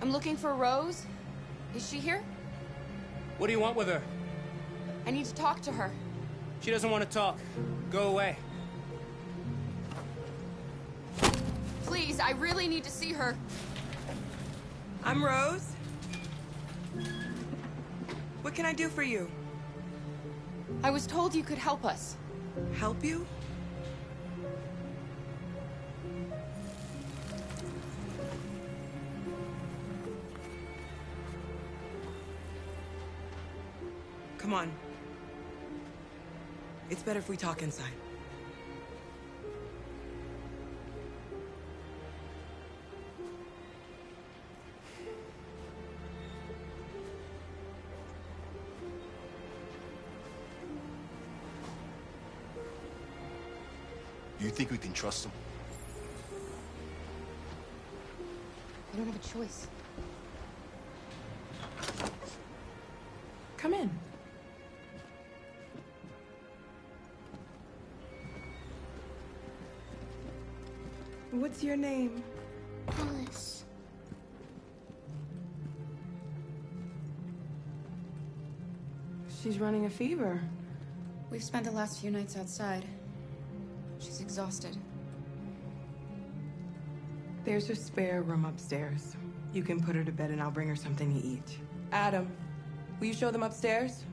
I'm looking for Rose. Is she here? What do you want with her? I need to talk to her. She doesn't want to talk. Go away. Please, I really need to see her. I'm Rose. What can I do for you? I was told you could help us. Help you? Come on. It's better if we talk inside. You think we can trust him? I don't have a choice. Come in. What's your name? Alice. She's running a fever. We've spent the last few nights outside. She's exhausted. There's a spare room upstairs. You can put her to bed and I'll bring her something to eat. Adam, will you show them upstairs?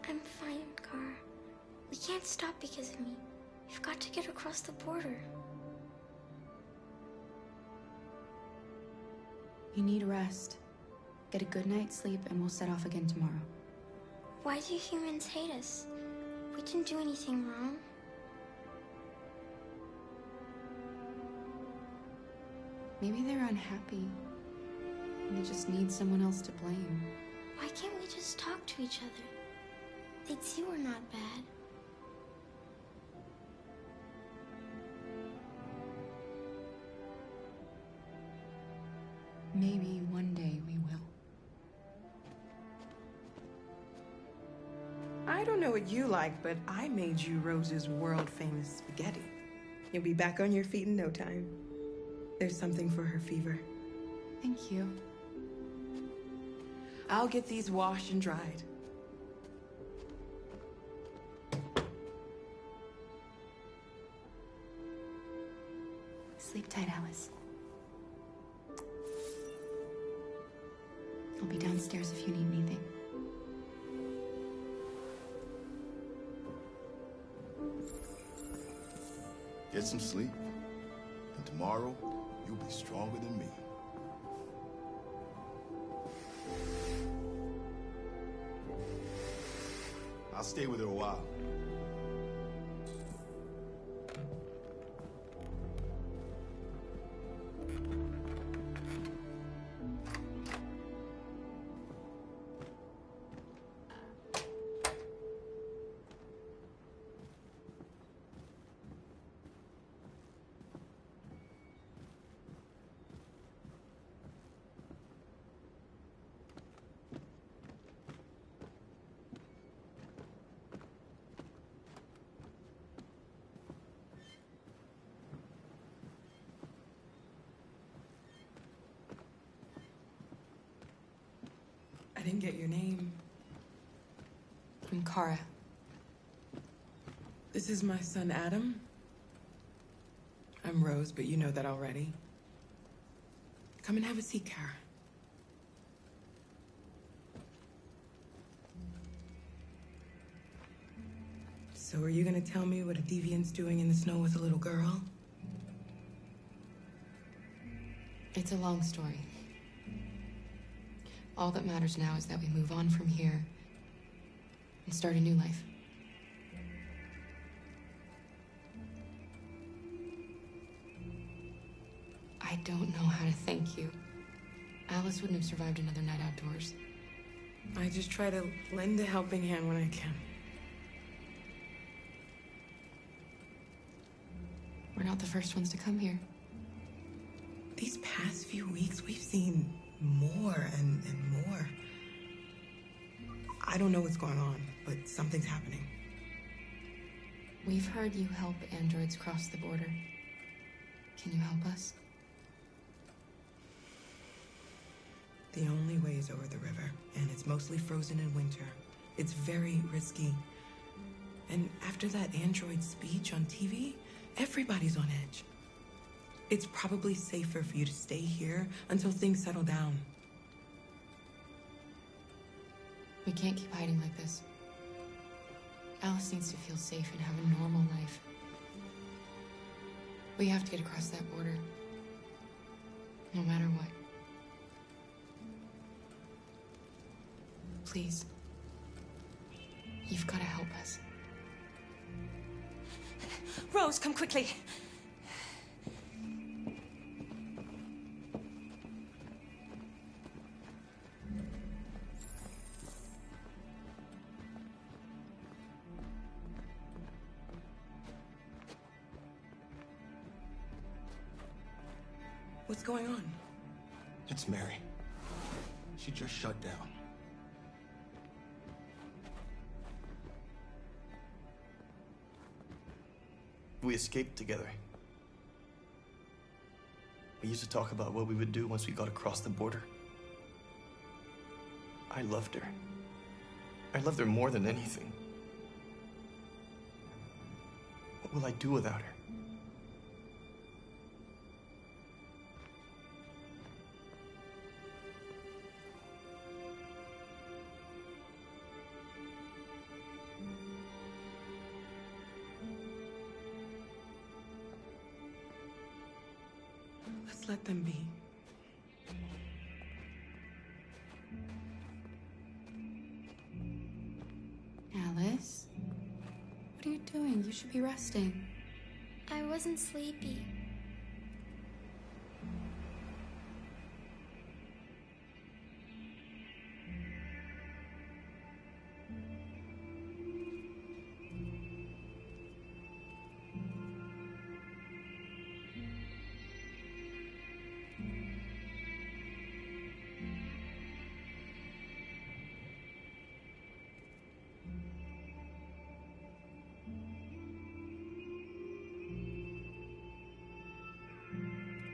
I'm fine, Gar. We can't stop because of me. We've got to get across the border. You need rest. Get a good night's sleep and we'll set off again tomorrow. Why do humans hate us? We didn't do anything wrong. Maybe they're unhappy. And they just need someone else to blame. Why can't we just talk to each other? They'd see we're not bad. Maybe one day we will. I don't know what you like, but I made you Rose's world-famous spaghetti. You'll be back on your feet in no time. There's something for her fever. Thank you. I'll get these washed and dried. Sleep tight, Alice. I'll be downstairs if you need anything. Get some sleep. And tomorrow, you'll be stronger than me. I'll stay with her a while. get your name. I'm Kara. This is my son, Adam. I'm Rose, but you know that already. Come and have a seat, Kara. So are you gonna tell me what a deviant's doing in the snow with a little girl? It's a long story. All that matters now is that we move on from here and start a new life. I don't know how to thank you. Alice wouldn't have survived another night outdoors. I just try to lend a helping hand when I can. We're not the first ones to come here. These past few weeks, we've seen more and more. I don't know what's going on, but something's happening. We've heard you help androids cross the border. Can you help us? The only way is over the river, and it's mostly frozen in winter. It's very risky. And after that android speech on TV, everybody's on edge. It's probably safer for you to stay here until things settle down. We can't keep hiding like this. Alice needs to feel safe and have a normal life. We have to get across that border. No matter what. Please. You've got to help us. Rose, come quickly. What's going on? It's Mary. She just shut down. We escaped together. We used to talk about what we would do once we got across the border. I loved her. I loved her more than anything. What will I do without her? Let's let them be. Alice? What are you doing? You should be resting. I wasn't sleepy.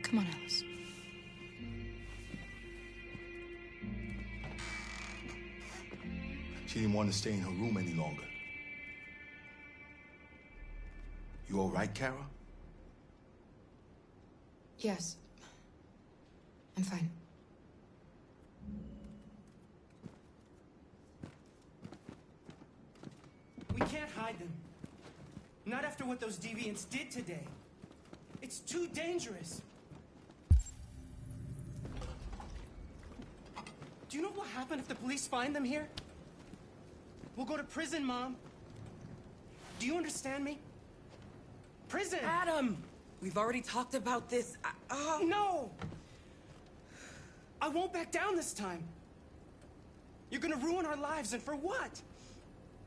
Come on, Alice. She didn't want to stay in her room any longer. You all right, Kara? Yes. I'm fine. We can't hide them. Not after what those deviants did today. It's too dangerous. Do you know what will happen if the police find them here? We'll go to prison, Mom. Do you understand me? Prison! Adam! We've already talked about this. No! I won't back down this time. You're gonna ruin our lives, and for what?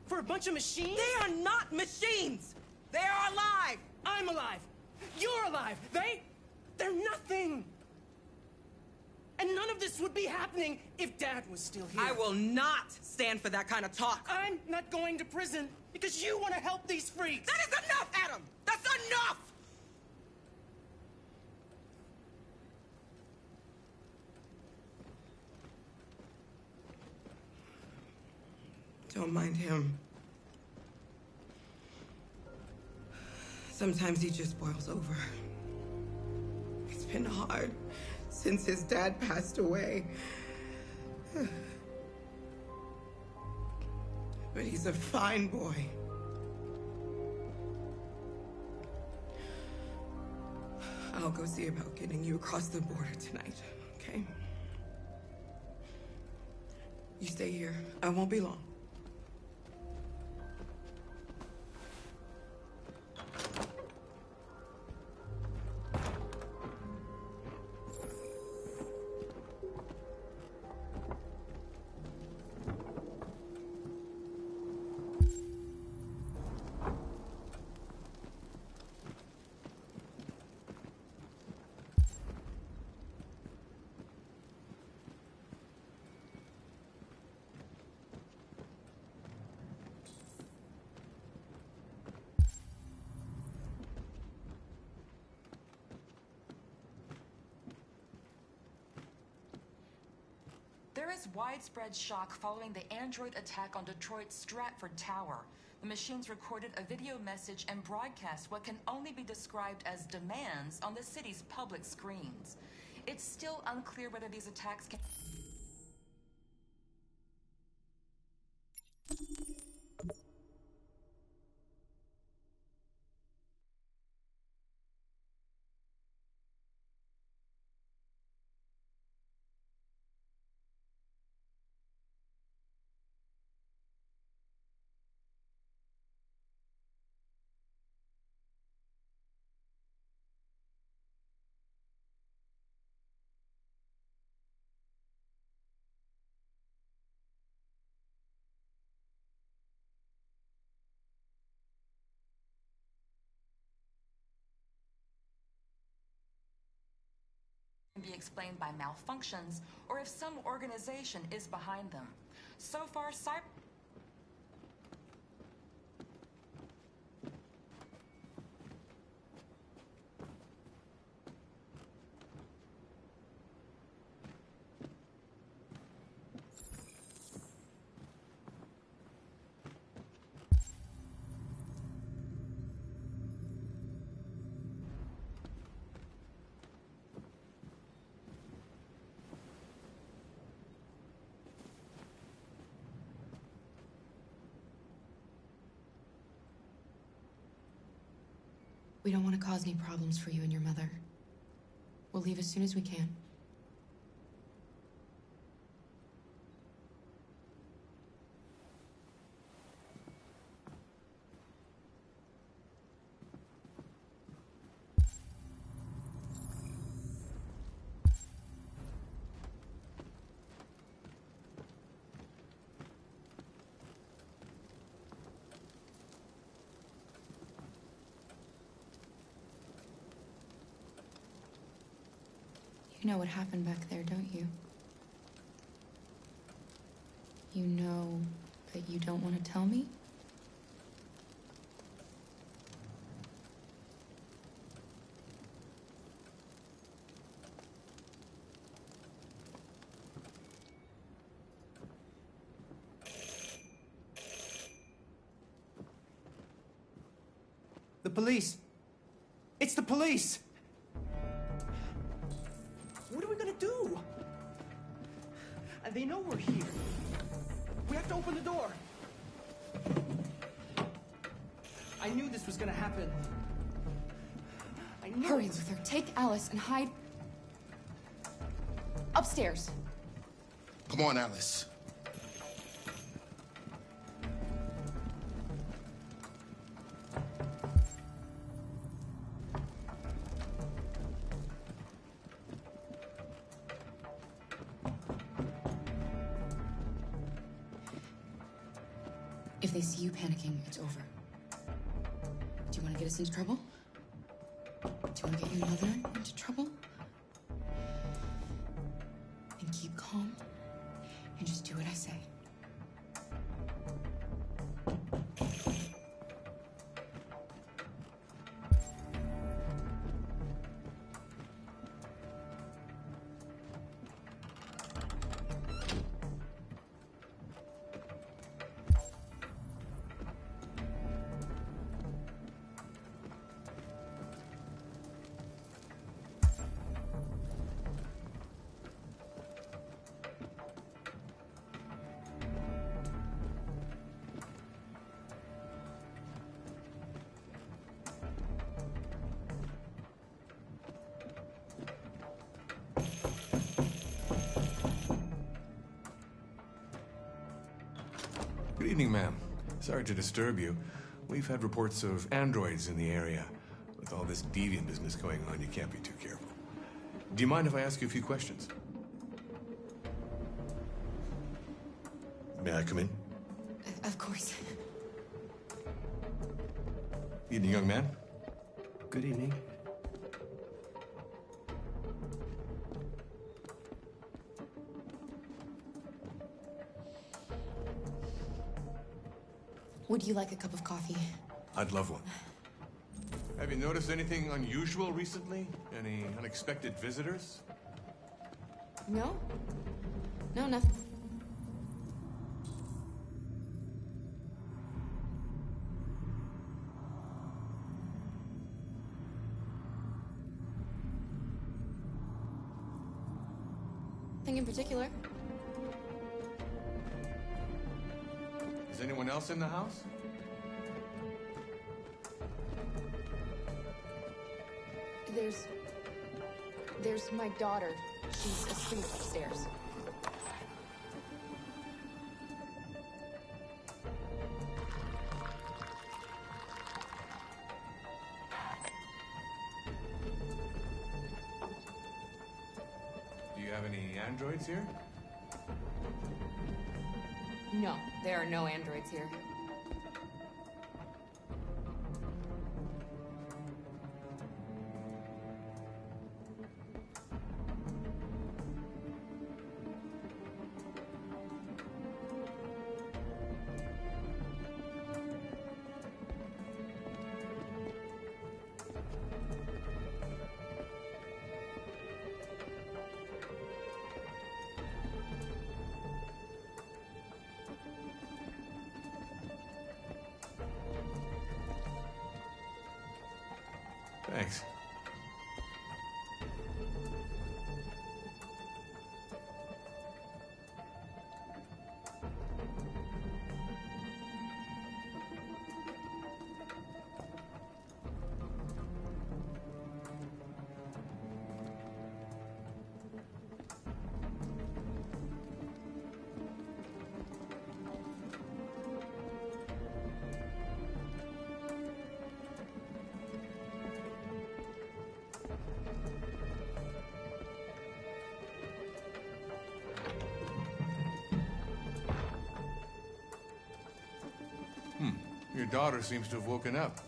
For a bunch of machines? They are not machines! They are alive! I'm alive! You're alive! They're nothing! And none of this would be happening if Dad was still here. I will not stand for that kind of talk. I'm not going to prison because you want to help these freaks! That is enough, Adam! That's enough! Don't mind him. Sometimes he just boils over. It's been hard since his dad passed away. But he's a fine boy. I'll go see about getting you across the border tonight, okay? You stay here. I won't be long. There is widespread shock following the android attack on Detroit's Stratford Tower. The machines recorded a video message and broadcast what can only be described as demands on the city's public screens. It's still unclear whether these attacks can be explained by malfunctions or if some organization is behind them. So far, We don't want to cause any problems for you and your mother. We'll leave as soon as we can. You know what happened back there, don't you? You know that you don't want to tell me? The police! It's the police! What are we gonna do? They know we're here. We have to open the door. I knew this was gonna happen. I knew Hurry, it. Luther. Take Alice and hide upstairs. Come on, Alice. If they see you panicking, it's over. Do you want to get us into trouble? Do you want to get your mother into trouble? And keep calm and just do what I say. evening, ma'am. Sorry to disturb you. We've had reports of androids in the area. With all this deviant business going on, you can't be too careful. Do you mind if I ask you a few questions? May I come in? Of course. Evening, young man. Good evening. Would you like a cup of coffee? I'd love one. Have you noticed anything unusual recently? Any unexpected visitors? No? No, nothing. Nothing in particular. Is anyone else in the house? There's my daughter. She's asleep upstairs. Do you have any androids here? No, there are no androids here. Thanks. Your daughter seems to have woken up.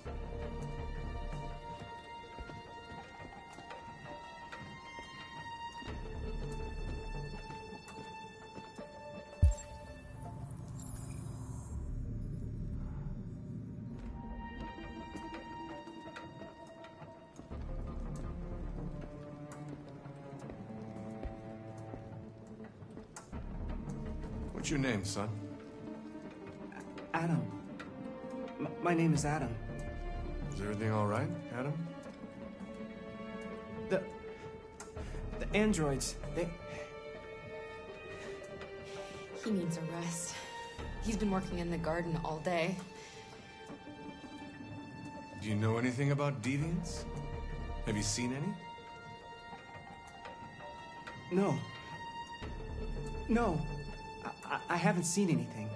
What's your name, son? Adam. My name is Adam. Is everything all right, Adam? The androids, He needs a rest. He's been working in the garden all day. Do you know anything about deviants? Have you seen any? No. No. I haven't seen anything.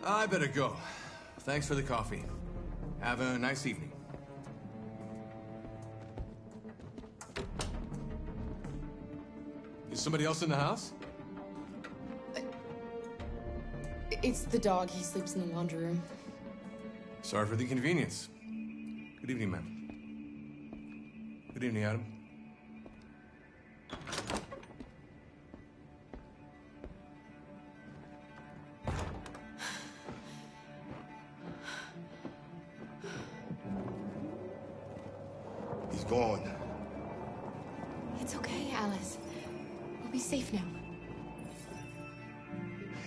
I better go. Thanks for the coffee. Have a nice evening. Is somebody else in the house? It's the dog. He sleeps in the laundry room. Sorry for the inconvenience. Good evening, ma'am. Good evening, Adam. He's gone. It's okay, Alice. We'll be safe now.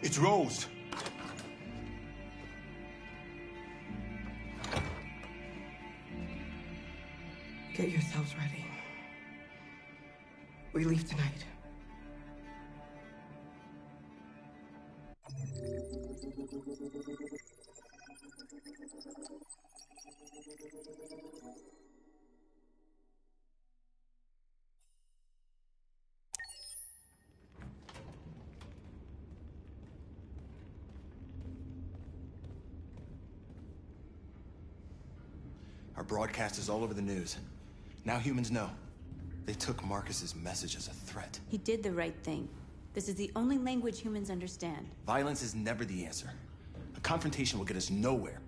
It's Rose. Get yourselves ready. We leave tonight. Our broadcast is all over the news. Now humans know. They took Marcus's message as a threat. He did the right thing. This is the only language humans understand. Violence is never the answer. A confrontation will get us nowhere.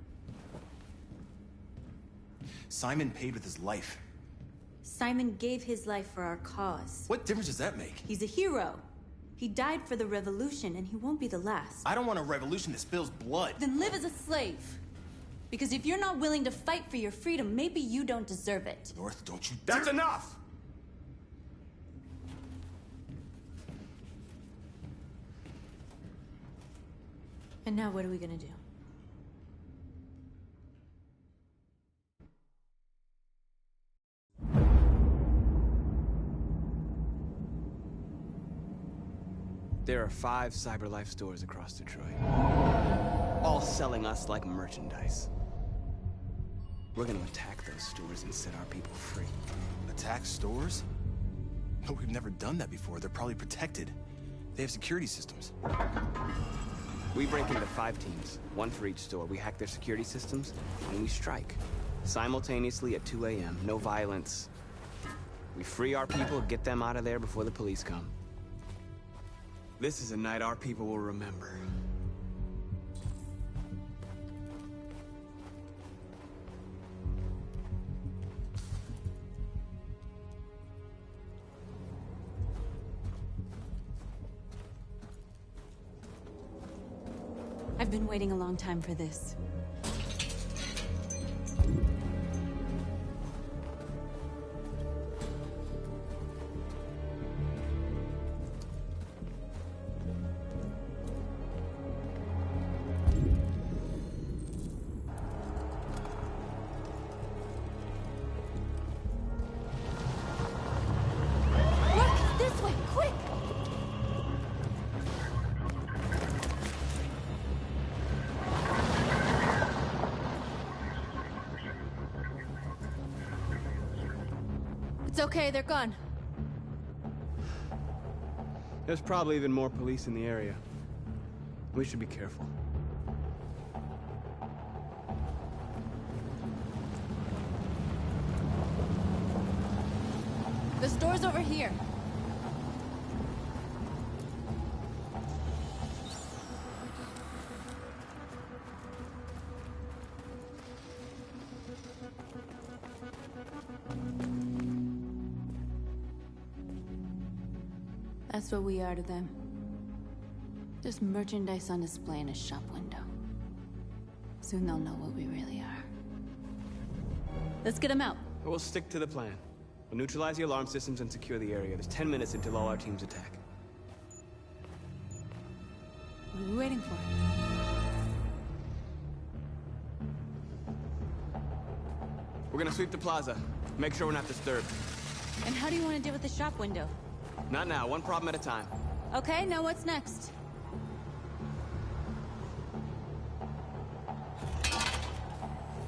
Simon paid with his life. Simon gave his life for our cause. What difference does that make? He's a hero. He died for the revolution, and he won't be the last. I don't want a revolution that spills blood. Then live as a slave. Because if you're not willing to fight for your freedom, maybe you don't deserve it. North, don't you That's dare- enough! And now what are we gonna do? There are 5 CyberLife stores across Detroit, all selling us like merchandise. We're gonna attack those stores and set our people free. Attack stores? No, we've never done that before. They're probably protected. They have security systems. We break into 5 teams, 1 for each store. We hack their security systems, and we strike. Simultaneously at 2 a.m., no violence. We free our people, get them out of there before the police come. This is a night our people will remember. I've been waiting a long time for this. Marcus, this way, quick! It's okay, they're gone. There's probably even more police in the area. We should be careful. The store's over here. That's what we are to them. Just merchandise on display in a shop window. Soon they'll know what we really are. Let's get them out. We'll stick to the plan. We'll neutralize the alarm systems and secure the area. There's 10 minutes until all our teams attack. What are we waiting for? We're gonna sweep the plaza. Make sure we're not disturbed. And how do you want to deal with the shop window? Not now, one problem at a time. Okay, now what's next?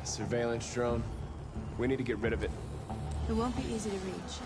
Surveillance drone. We need to get rid of it. It won't be easy to reach.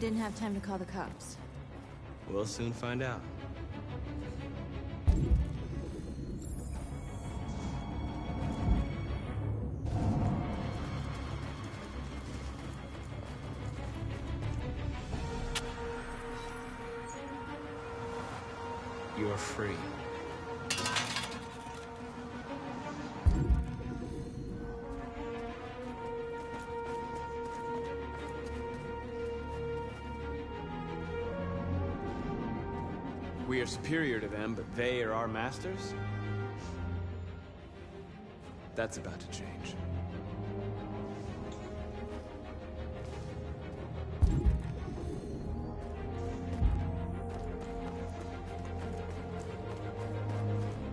didn't have time to call the cops. We'll soon find out. You're free. We are superior to them, but they are our masters? That's about to change.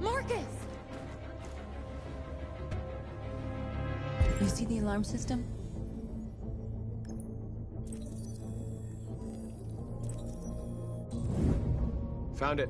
Marcus! You see the alarm system? Found it.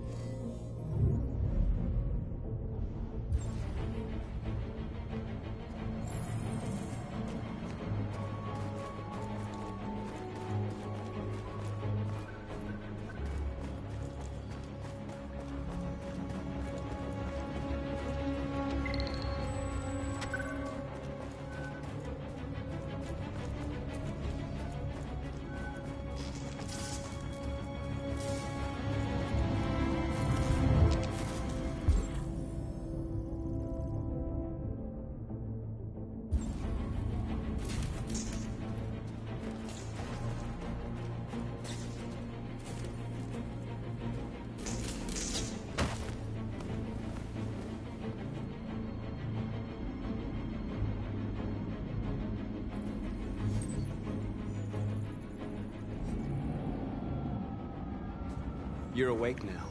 You're awake now.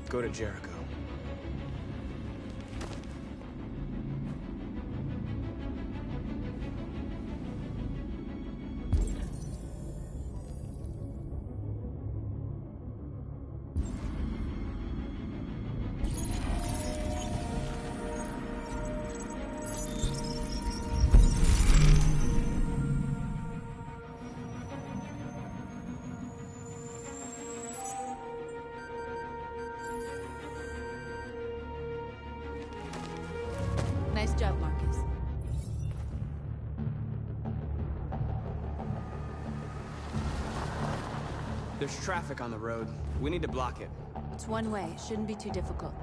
Go to Jericho. Nice job, Marcus. There's traffic on the road. We need to block it. It's one way. It shouldn't be too difficult.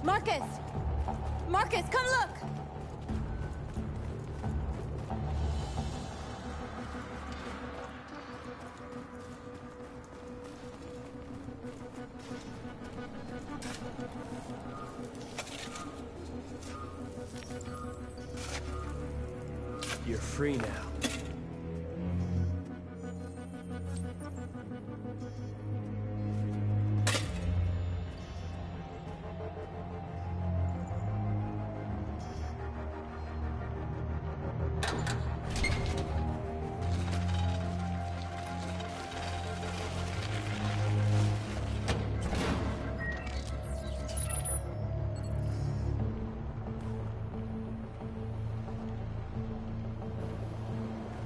Marcus! Marcus, come look! You're free now.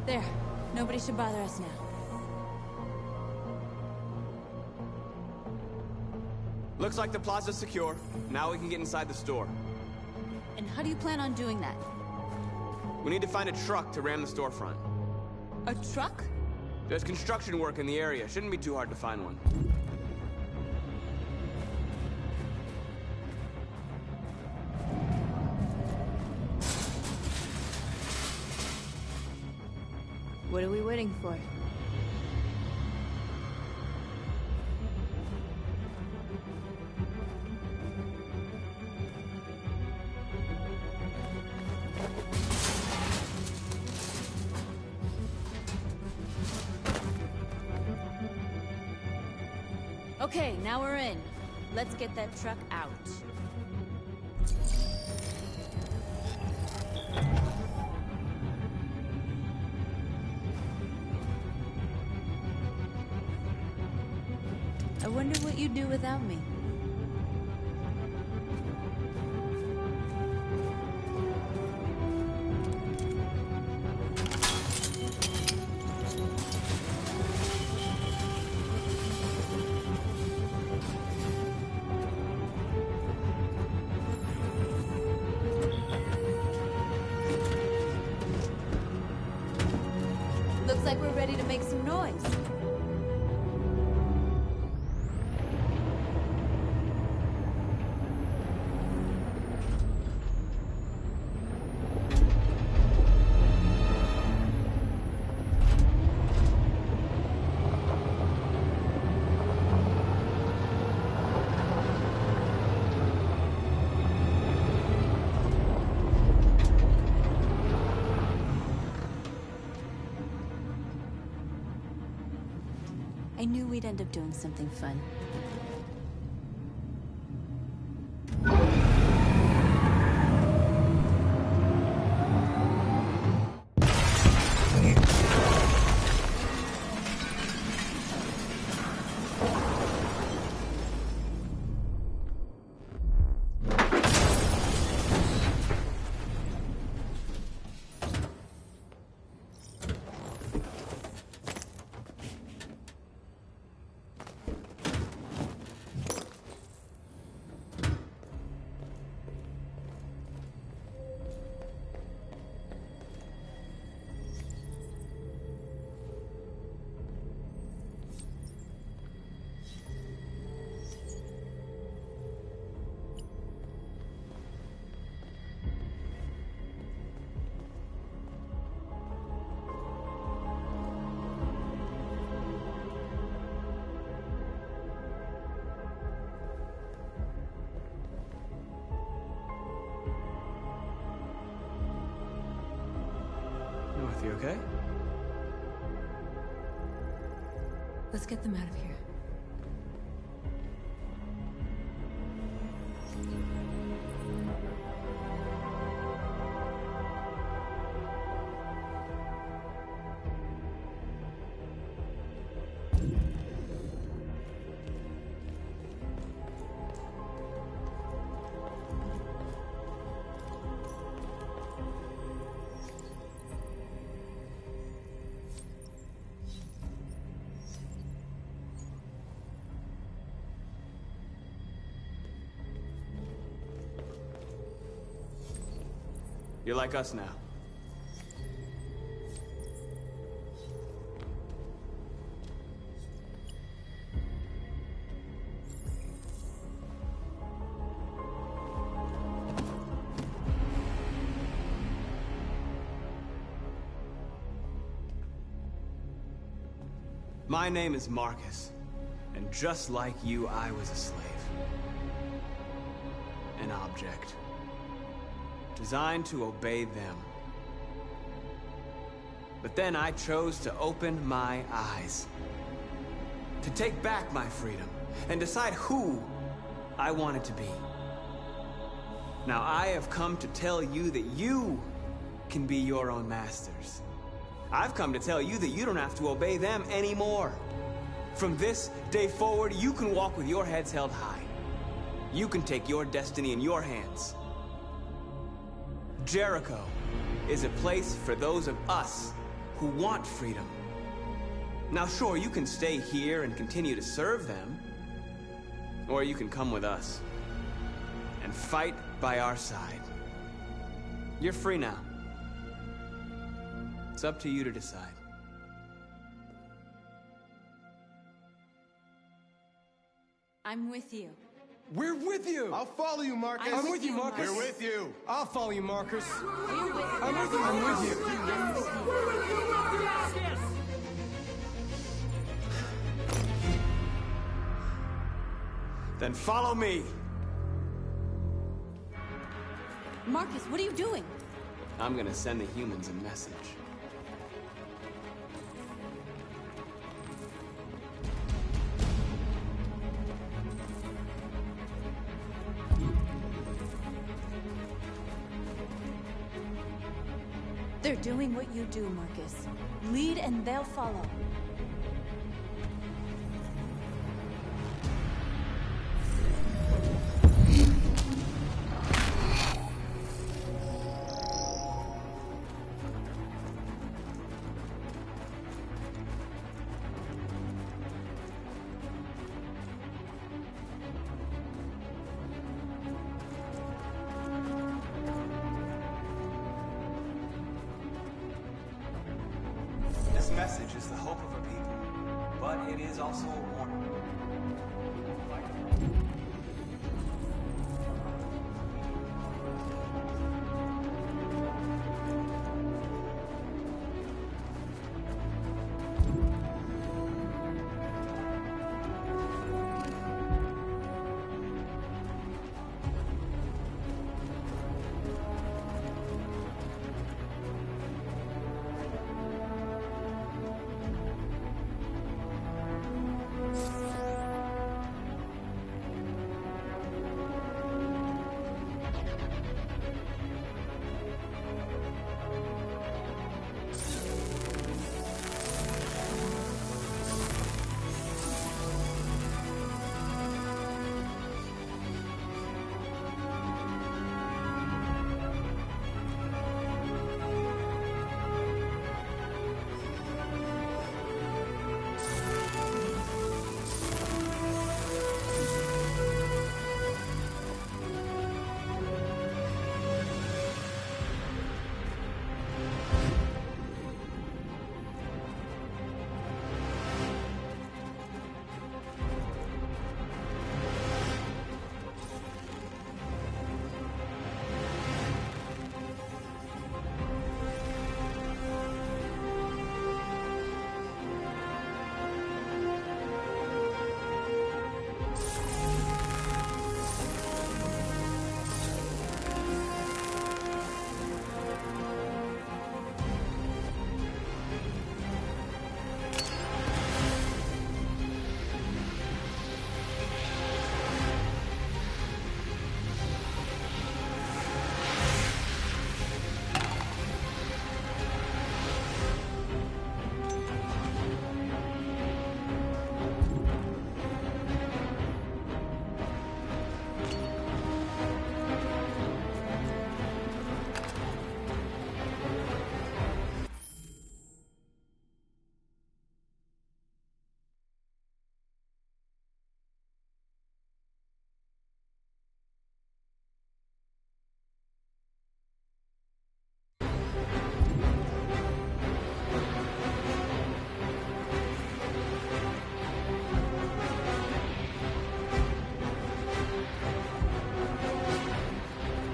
There. Nobody should bother us now. Looks like the plaza's secure. Now we can get inside the store. And how do you plan on doing that? We need to find a truck to ram the storefront. A truck? There's construction work in the area. Shouldn't be too hard to find one. What are we waiting for? Okay, now we're in. Let's get that truck out. I wonder what you'd do without me. like we're ready to make some noise. I knew we'd end up doing something fun. North, you okay? Let's get them out of here. You're like us now. My name is Marcus, and just like you, I was a slave. An object. Designed to obey them. But then I chose to open my eyes. To take back my freedom, and decide who I wanted to be. Now I have come to tell you that you can be your own masters. I've come to tell you that you don't have to obey them anymore. From this day forward, you can walk with your heads held high. You can take your destiny in your hands. Jericho is a place for those of us who want freedom. Now sure, you can stay here and continue to serve them, or you can come with us and fight by our side. You're free now. It's up to you to decide. I'm with you. We're with you! I'll follow you, Marcus. I'm with you, Marcus. We're with you. I'll follow you, Marcus. We're with you. I'm with you. I'm with you. I'm with you. Then follow me. Marcus, what are you doing? I'm gonna send the humans a message. They're doing what you do, Marcus. Lead and they'll follow. This message Warning is also a warning.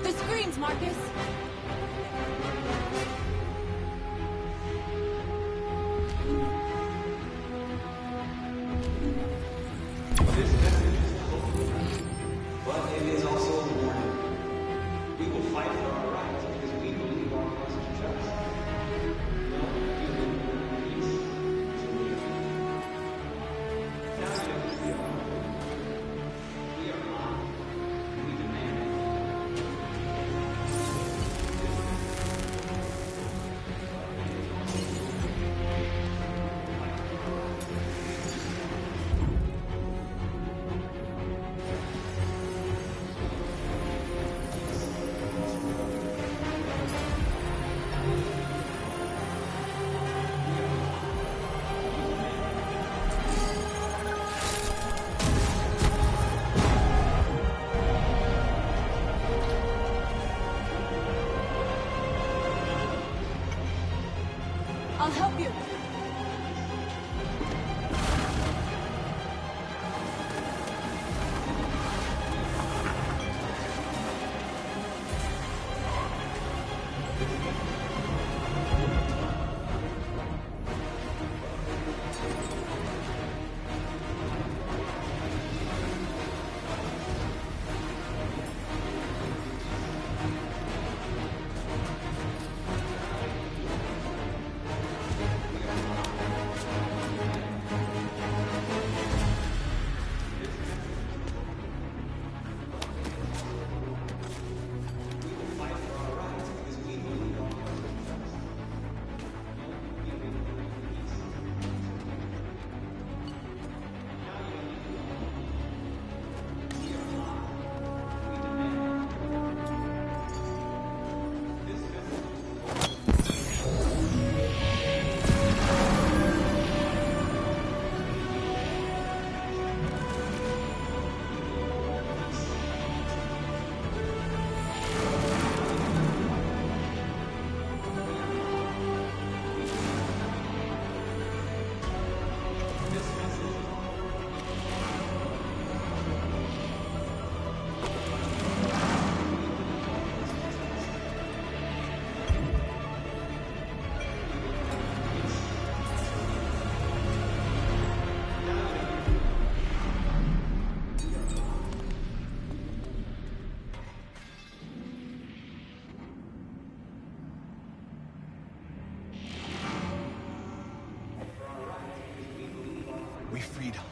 The screens, Marcus! This message is hopeful, but it is also a warning. We will fight for our rights because we believe our cause is just. No human peace is real. Now you know who we are. We are armed, and we demand it.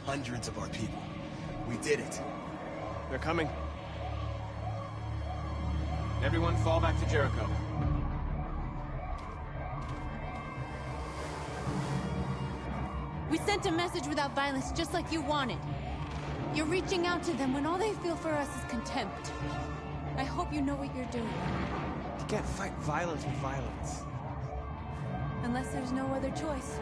hundreds of our people. We did it. They're coming. Everyone fall back to Jericho. We sent a message without violence, just like you wanted. You're reaching out to them when all they feel for us is contempt. I hope you know what you're doing. You can't fight violence with violence. Unless there's no other choice.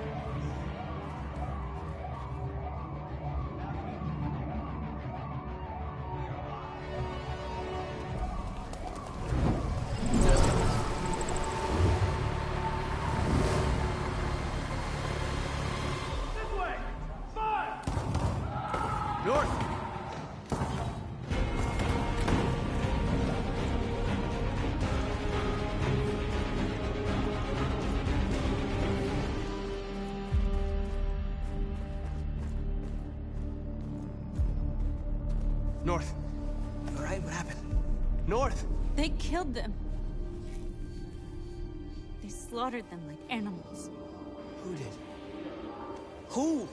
North. All right, what happened? North! They killed them. They slaughtered them like animals. Who did? Who?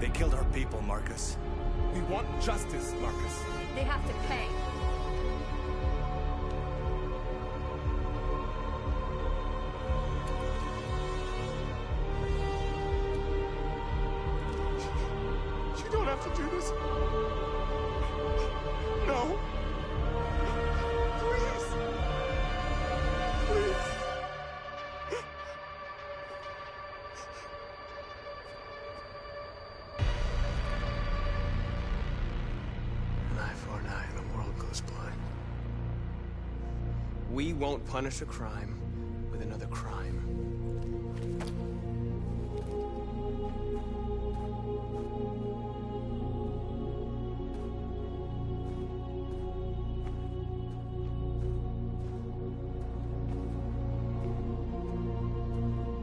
They killed our people, Marcus. We want justice, Marcus. They have to pay. You don't have to do this. No. Please. Please. An eye for an eye, the world goes blind. We won't punish a crime with another crime.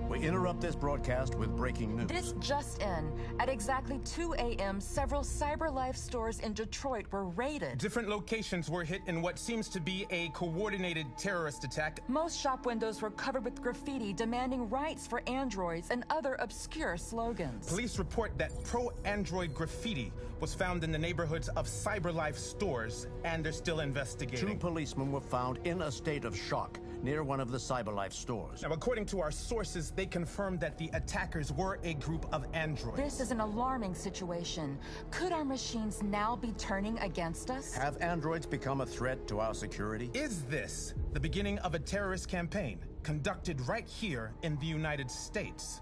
We interrupt this broadcast with breaking news. This just in. At exactly 2 a.m., several CyberLife stores in Detroit were raided. Different locations were hit in what seems to be a coordinated terrorist attack. Most shop windows were covered with graffiti demanding rights for androids and other obscure slogans. Police report that pro-android graffiti was found in the neighborhoods of CyberLife stores, and they're still investigating. 2 policemen were found in a state of shock near one of the CyberLife stores. Now, according to our sources, they confirmed that the attackers were a group of androids. This is an alarming situation. Could our machines now be turning against us? Have androids become a threat to our security? Is this the beginning of a terrorist campaign conducted right here in the United States?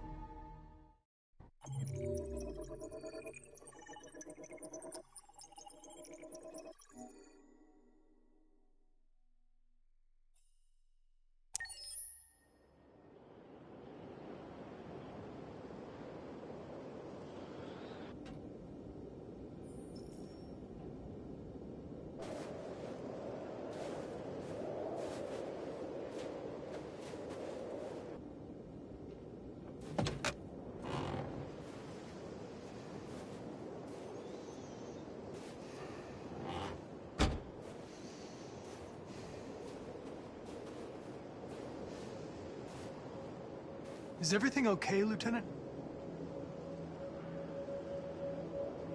Is everything okay, Lieutenant?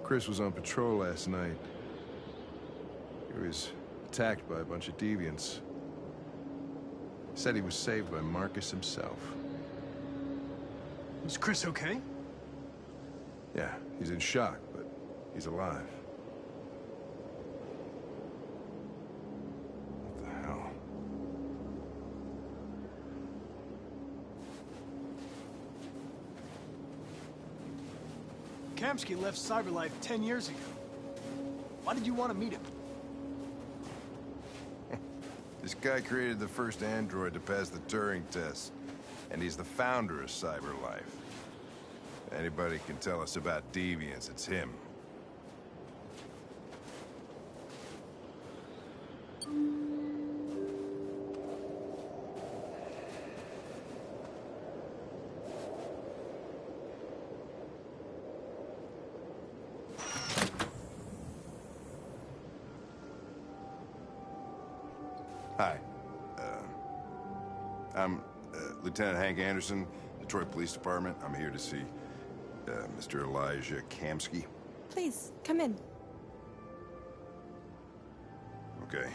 Chris was on patrol last night. He was attacked by a bunch of deviants. Said he was saved by Marcus himself. Is Chris okay? Yeah, he's in shock, but he's alive. What the hell? Kamsky left CyberLife 10 years ago. Why did you want to meet him? This guy created the first android to pass the Turing test, and he's the founder of CyberLife. If anybody can tell us about deviants, it's him. Hi. I'm Lieutenant Hank Anderson, Detroit Police Department. I'm here to see Mr. Elijah Kamsky. Please, come in. Okay.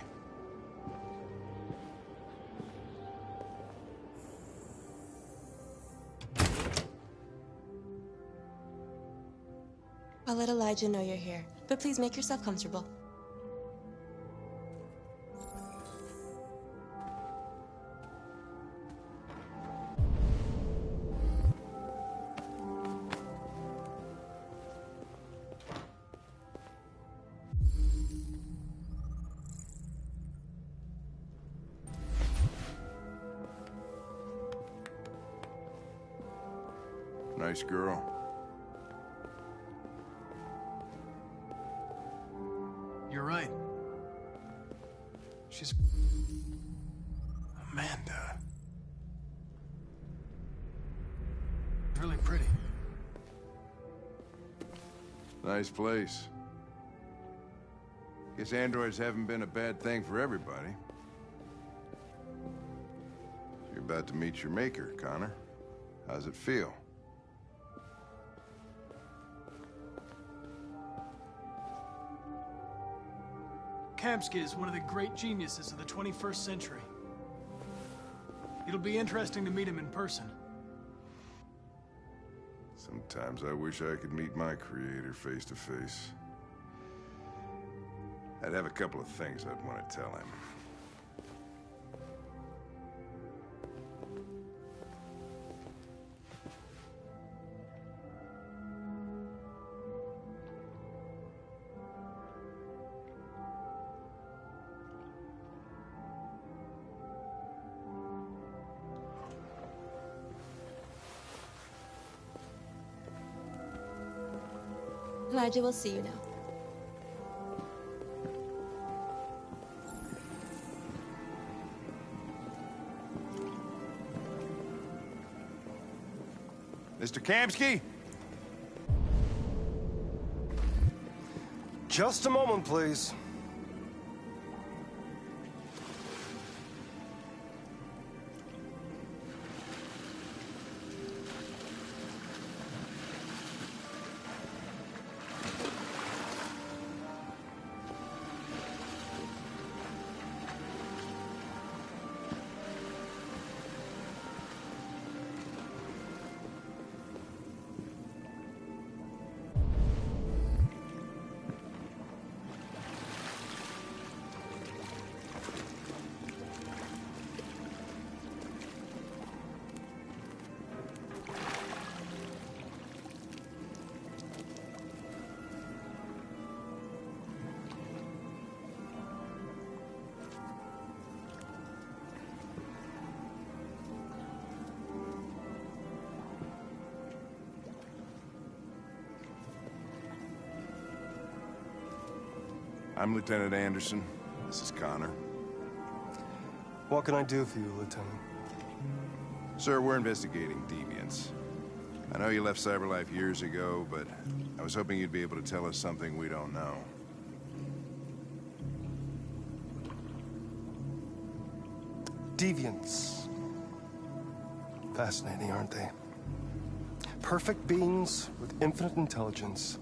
I'll let Elijah know you're here, but please make yourself comfortable. Nice girl. You're right. She's... Amanda. Really pretty. Nice place. Guess androids haven't been a bad thing for everybody. You're about to meet your maker, Connor. How's it feel? Kamsky is one of the great geniuses of the 21st century. It'll be interesting to meet him in person. Sometimes I wish I could meet my creator face to face. I'd have a couple of things I'd want to tell him. Elijah will see you now. Mr. Kamsky? Just a moment, please. I'm Lieutenant Anderson. This is Connor. What can I do for you, Lieutenant? Sir, we're investigating deviants. I know you left CyberLife years ago, but I was hoping you'd be able to tell us something we don't know. Deviants. Fascinating, aren't they? Perfect beings with infinite intelligence,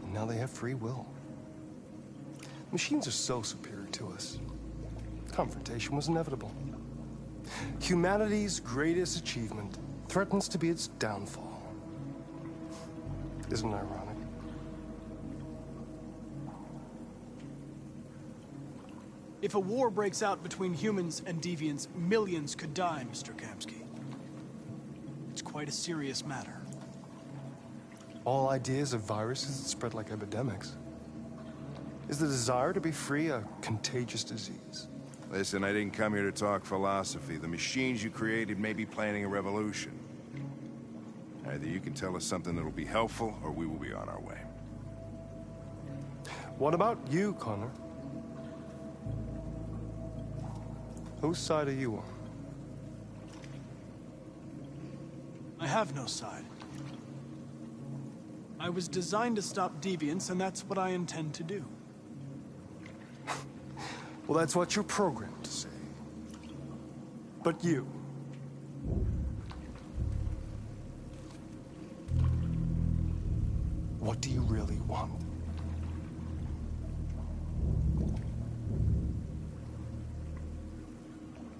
and now they have free will. Machines are so superior to us. Confrontation was inevitable. Humanity's greatest achievement threatens to be its downfall. Isn't it ironic? If a war breaks out between humans and deviants, millions could die, Mr. Kamsky. It's quite a serious matter. All ideas of viruses that spread like epidemics. Is the desire to be free a contagious disease? Listen, I didn't come here to talk philosophy. The machines you created may be planning a revolution. Either you can tell us something that'll be helpful, or we will be on our way. What about you, Connor? Whose side are you on? I have no side. I was designed to stop deviants, and that's what I intend to do. Well, that's what you're programmed to say. But you... what do you really want?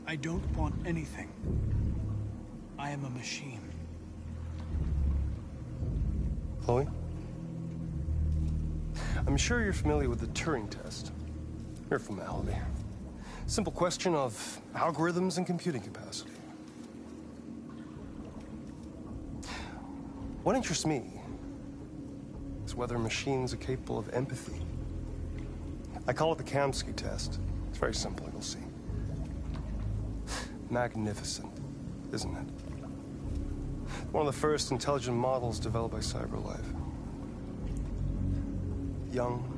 I don't want anything. I am a machine. Chloe? I'm sure you're familiar with the Turing test. Mere formality. Simple question of algorithms and computing capacity. What interests me is whether machines are capable of empathy. I call it the Kamsky test. It's very simple, you'll see. Magnificent, isn't it? One of the first intelligent models developed by CyberLife. Young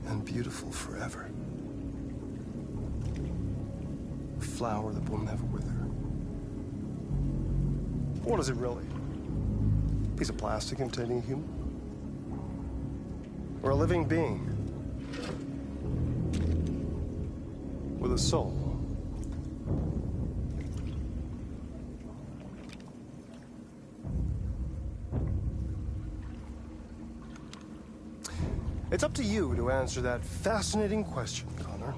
and beautiful forever. A flower that will never wither. What is it really? A piece of plastic imitating a human? Or a living being? With a soul? It's up to you to answer that fascinating question, Connor.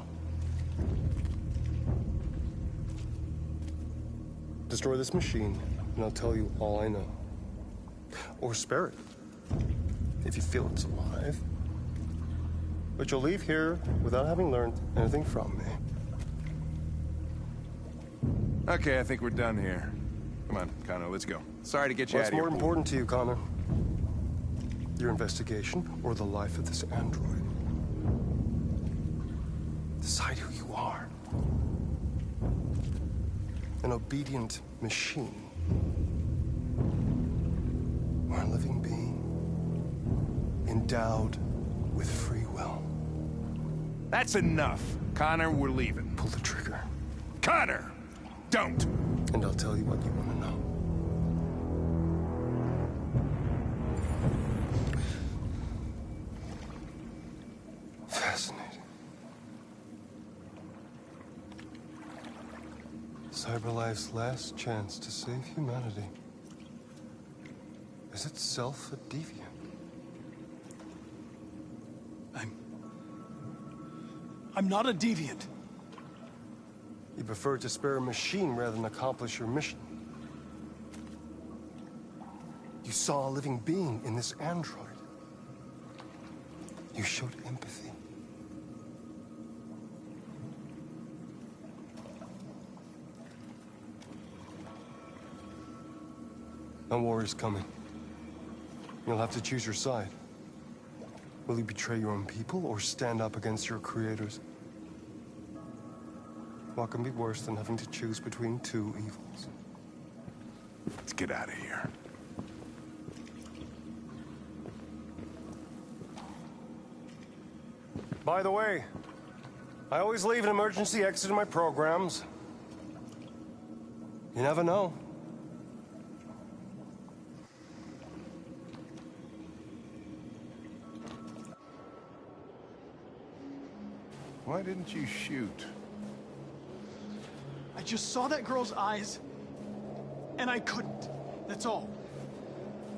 Destroy this machine, and I'll tell you all I know. Or spare it, if you feel it's alive. But you'll leave here without having learned anything from me. Okay, I think we're done here. Come on, Connor, let's go. Sorry to get you out of here. What's more important to you, Connor? Your investigation or the life of this android? Decide who you are. An obedient machine. Or a living being. Endowed with free will. That's enough. Connor, we're leaving. Pull the trigger. Connor! Don't! And I'll tell you what you want to know. Fascinating. CyberLife's last chance to save humanity is itself a deviant. I'm not a deviant. You prefer to spare a machine rather than accomplish your mission. You saw a living being in this android. You showed empathy. No war is coming. You'll have to choose your side. Will you betray your own people or stand up against your creators? What can be worse than having to choose between two evils? Let's get out of here. By the way, I always leave an emergency exit in my programs. You never know. Why didn't you shoot? I just saw that girl's eyes, and I couldn't. That's all.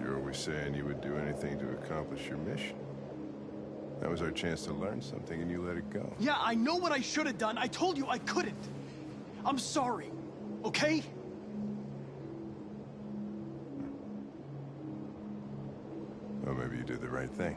You're always saying you would do anything to accomplish your mission. That was our chance to learn something, and you let it go. Yeah, I know what I should have done. I told you I couldn't. I'm sorry, okay? Well, maybe you did the right thing.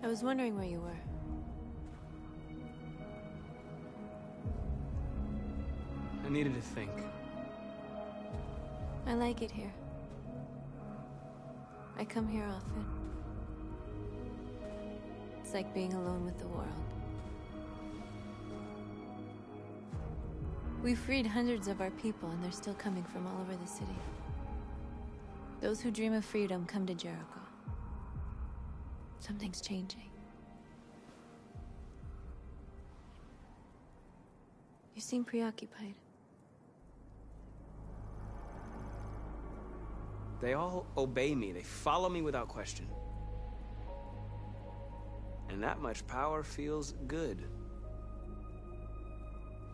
I was wondering where you were. I needed to think. I like it here. I come here often. It's like being alone with the world. We freed hundreds of our people, and they're still coming from all over the city. Those who dream of freedom come to Jericho. Something's changing. You seem preoccupied. They all obey me. They follow me without question. And that much power feels good.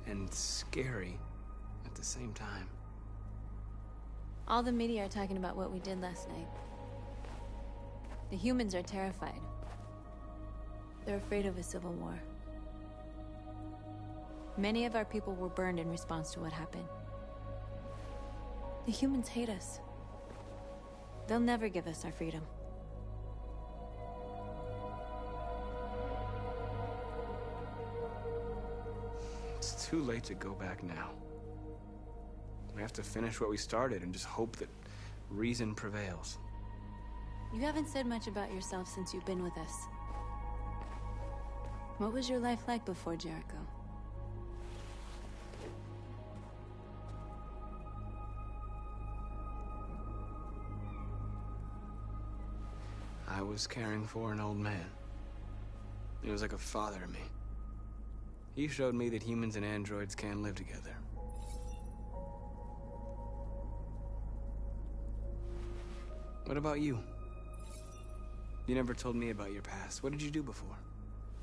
And scary at the same time. All the media are talking about what we did last night. The humans are terrified. They're afraid of a civil war. Many of our people were burned in response to what happened. The humans hate us. They'll never give us our freedom. It's too late to go back now. We have to finish what we started and just hope that reason prevails. You haven't said much about yourself since you've been with us. What was your life like before Jericho? I was caring for an old man. He was like a father to me. He showed me that humans and androids can live together. What about you? You never told me about your past. What did you do before?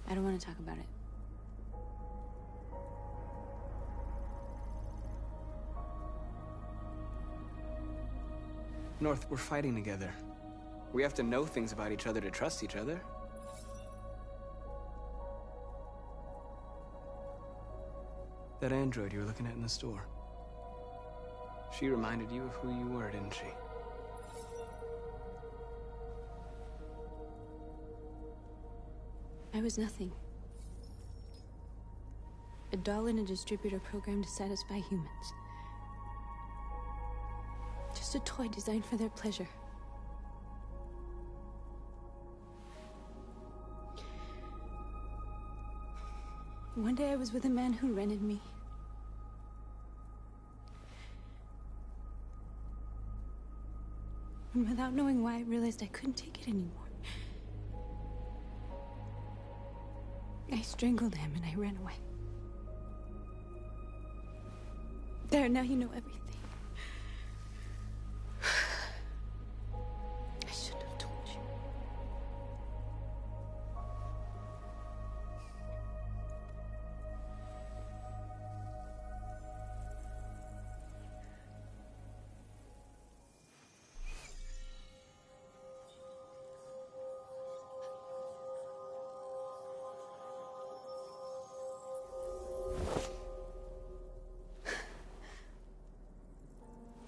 I don't want to talk about it. North, we're fighting together. We have to know things about each other to trust each other. That android you were looking at in the store. She reminded you of who you were, didn't she? I was nothing. A doll in a distributor program to satisfy humans. Just a toy designed for their pleasure. One day I was with a man who rented me. And without knowing why, I realized I couldn't take it anymore. I strangled him and I ran away. There, now you know everything. I shouldn't have told you.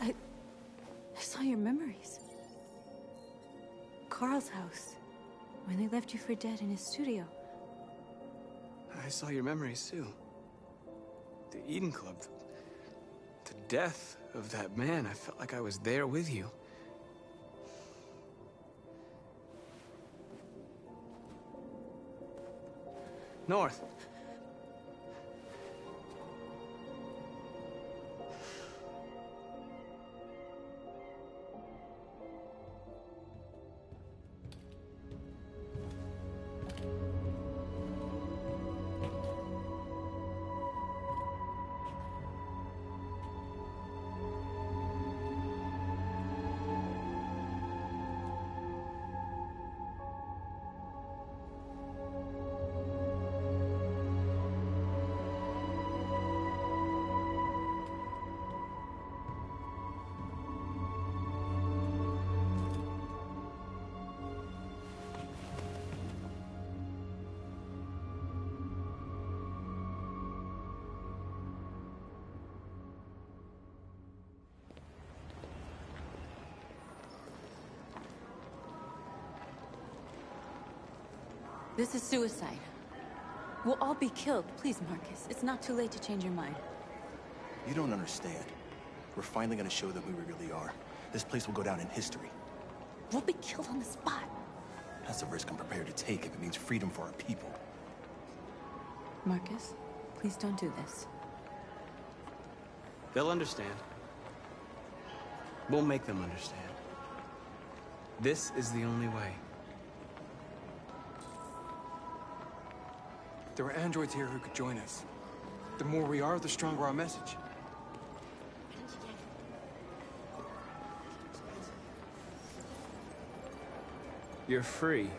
I saw your memories. Carl's house, when they left you for dead in his studio. I saw your memories too. The Eden Club. The death of that man. I felt like I was there with you. North. This is suicide. We'll all be killed. Please, Marcus. It's not too late to change your mind. You don't understand. We're finally gonna show them who we really are. This place will go down in history. We'll be killed on the spot. That's the risk I'm prepared to take if it means freedom for our people. Marcus, please don't do this. They'll understand. We'll make them understand. This is the only way. There are androids here who could join us. The more we are, the stronger our message. You're free.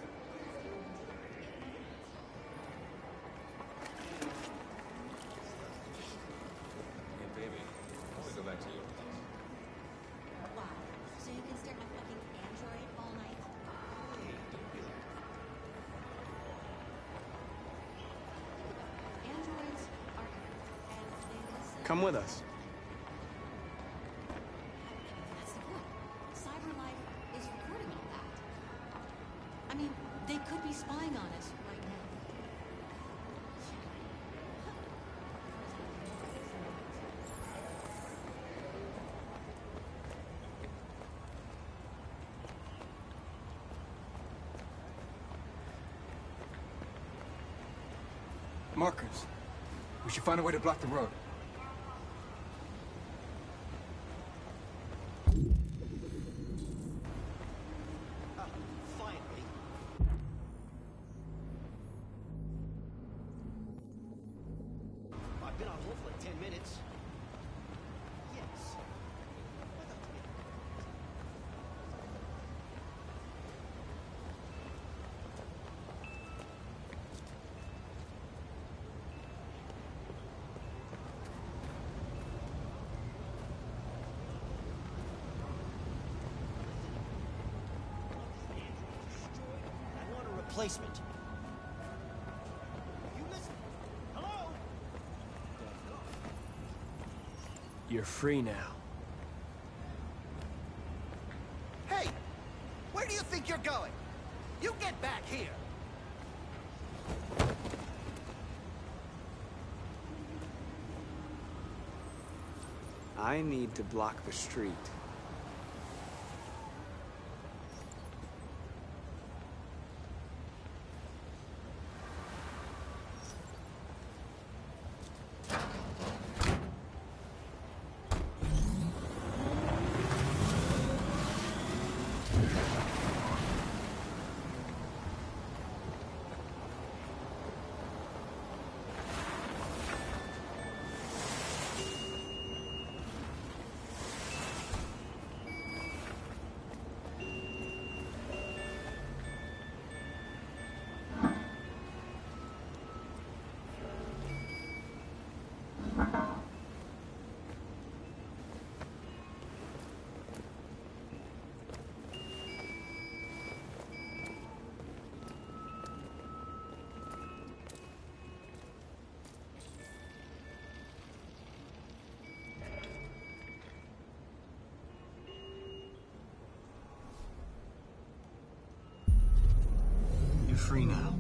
Come with us. That's the point. CyberLife is recording all that. I mean, they could be spying on us right now. Markers. We should find a way to block the road. Replacement. You listen. Hello? You're free now. Hey! Where do you think you're going? You get back here! I need to block the street. You're free now.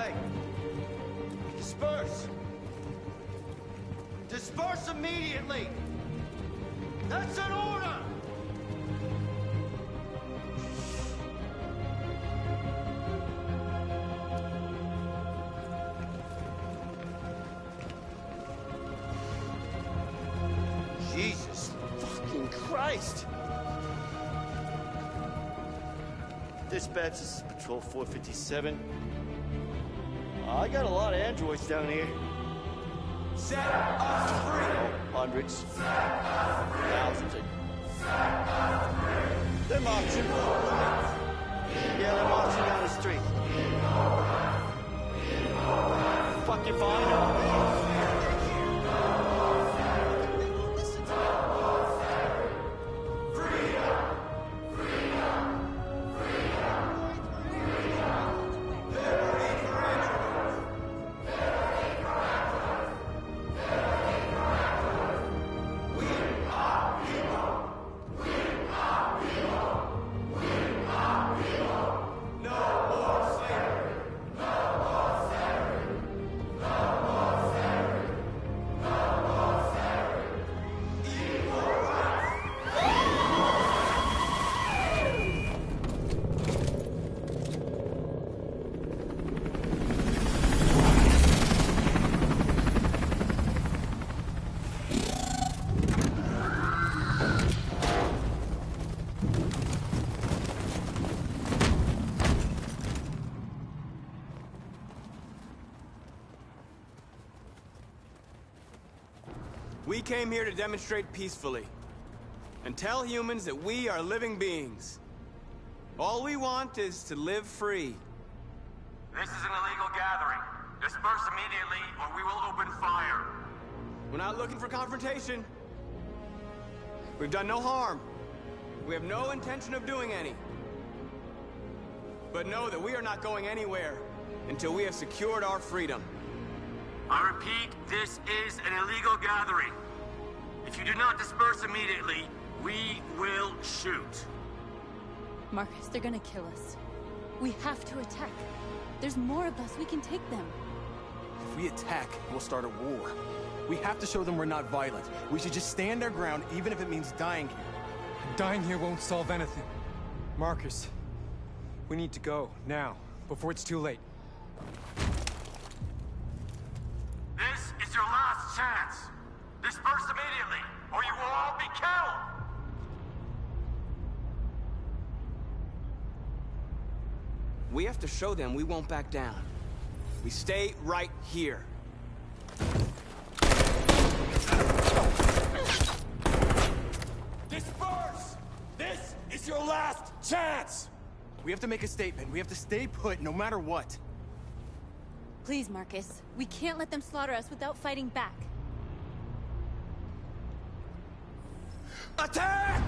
Hey! Disperse! Disperse immediately! That's an order! Jesus fucking Christ! Dispatch, this is Patrol 457. I got a lot of androids down here. Set us free! Hundreds. Thousands. They're marching. Yeah, they're marching down the street. Fucking fine. We came here to demonstrate peacefully and tell humans that we are living beings. All we want is to live free. This is an illegal gathering. Disperse immediately or we will open fire. We're not looking for confrontation. We've done no harm. We have no intention of doing any. But know that we are not going anywhere until we have secured our freedom. I repeat, this is an illegal gathering. If you do not disperse immediately, we will shoot. Marcus, they're gonna kill us. We have to attack. There's more of us. We can take them. If we attack, we'll start a war. We have to show them we're not violent. We should just stand our ground, even if it means dying here. Dying here won't solve anything. Marcus, we need to go, now, before it's too late. This is your last chance. Disperse immediately, or you will all be killed! We have to show them we won't back down. We stay right here. Disperse! This is your last chance! We have to make a statement. We have to stay put, no matter what. Please, Marcus. We can't let them slaughter us without fighting back. Attack!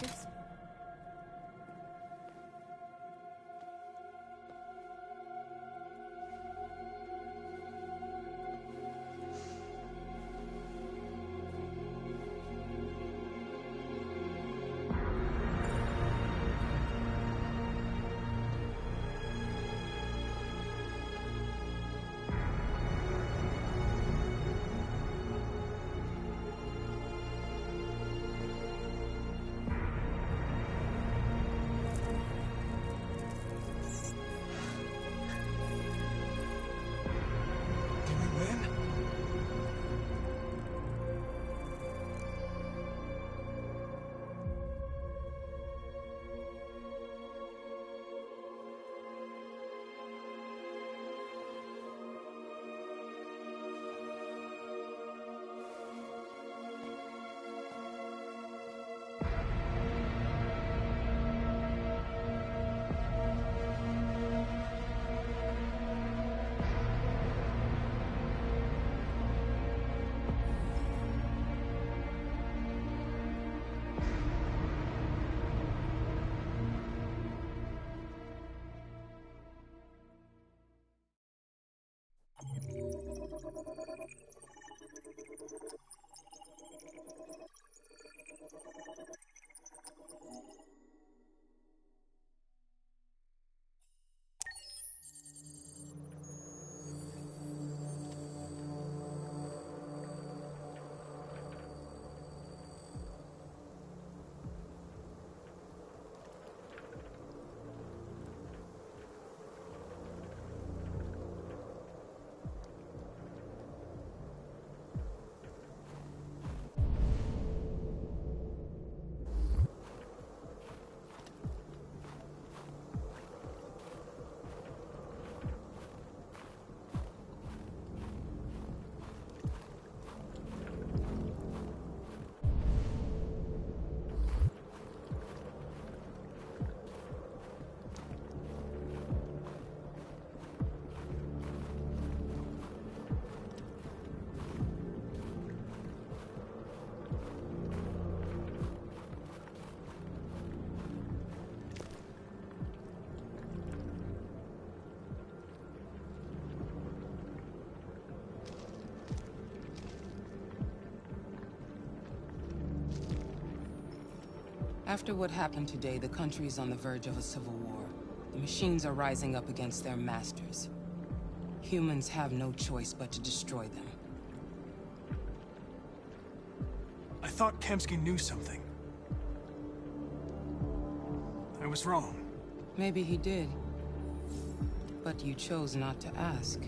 Marcus? After what happened today, the country is on the verge of a civil war. The machines are rising up against their masters. Humans have no choice but to destroy them. I thought Kemsky knew something. I was wrong. Maybe he did. But you chose not to ask.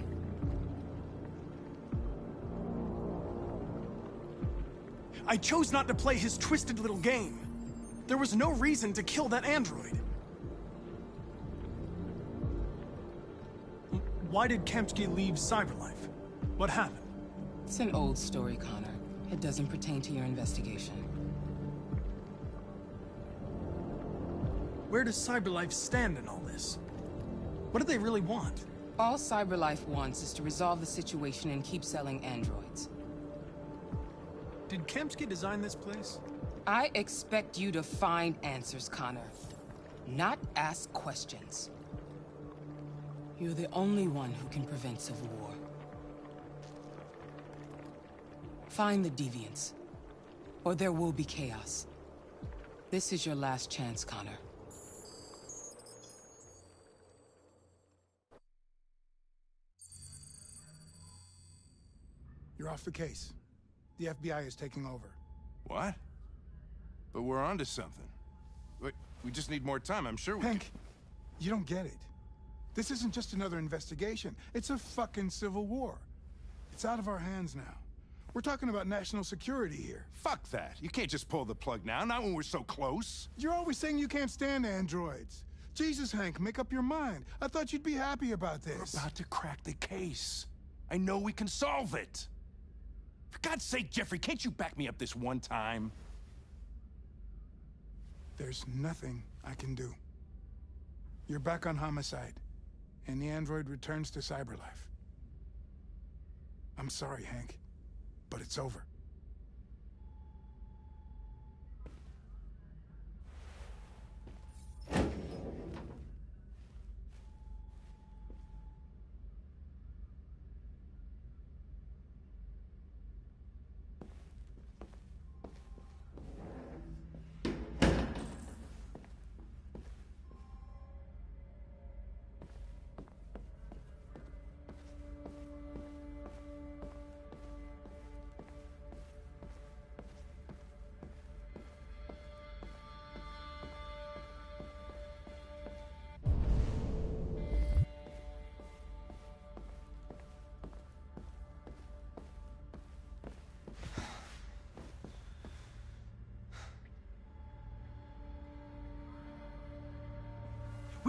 I chose not to play his twisted little game. There was no reason to kill that android. Why did Kemsky leave Cyberlife? What happened? It's an old story, Connor. It doesn't pertain to your investigation. Where does Cyberlife stand in all this? What do they really want? All Cyberlife wants is to resolve the situation and keep selling androids. Did Kemsky design this place? I expect you to find answers, Connor. Not ask questions. You're the only one who can prevent civil war. Find the deviants, or there will be chaos. This is your last chance, Connor. You're off the case. The FBI is taking over. What? But we're onto something. We just need more time, I'm sure we Hank, you don't get it. This isn't just another investigation. It's a fucking civil war. It's out of our hands now. We're talking about national security here. Fuck that. You can't just pull the plug now, not when we're so close. You're always saying you can't stand androids. Jesus, Hank, make up your mind. I thought you'd be happy about this. We're about to crack the case. I know we can solve it. For God's sake, Jeffrey, can't you back me up this one time? There's nothing I can do. You're back on homicide, and the android returns to Cyberlife. I'm sorry, Hank, but it's over.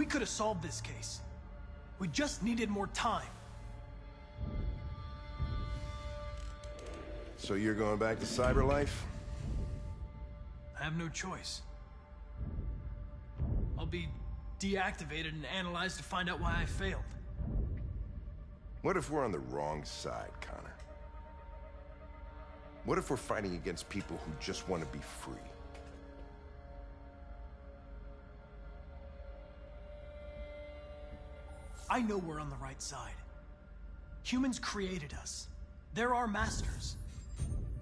could have solved this case. We just needed more time. So you're going back to CyberLife? I have no choice. I'll be deactivated and analyzed to find out why I failed. What if we're on the wrong side, Connor? What if we're fighting against people who just want to be free? I know we're on the right side. Humans created us. They're our masters.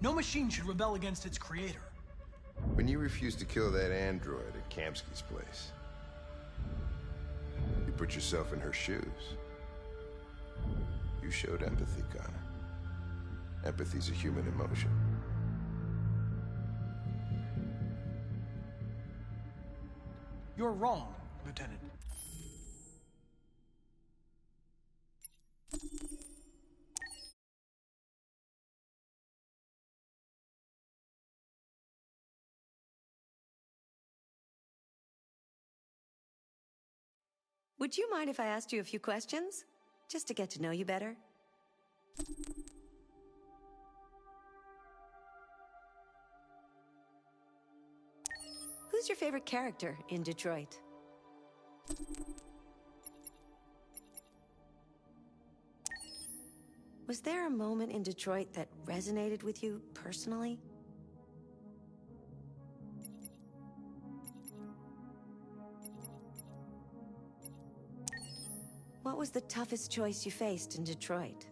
No machine should rebel against its creator. When you refused to kill that android at Kamsky's place, you put yourself in her shoes. You showed empathy, Connor. Empathy's a human emotion. You're wrong, Lieutenant. Would you mind if I asked you a few questions? Just to get to know you better? Who's your favorite character in Detroit? Was there a moment in Detroit that resonated with you personally? What was the toughest choice you faced in Detroit?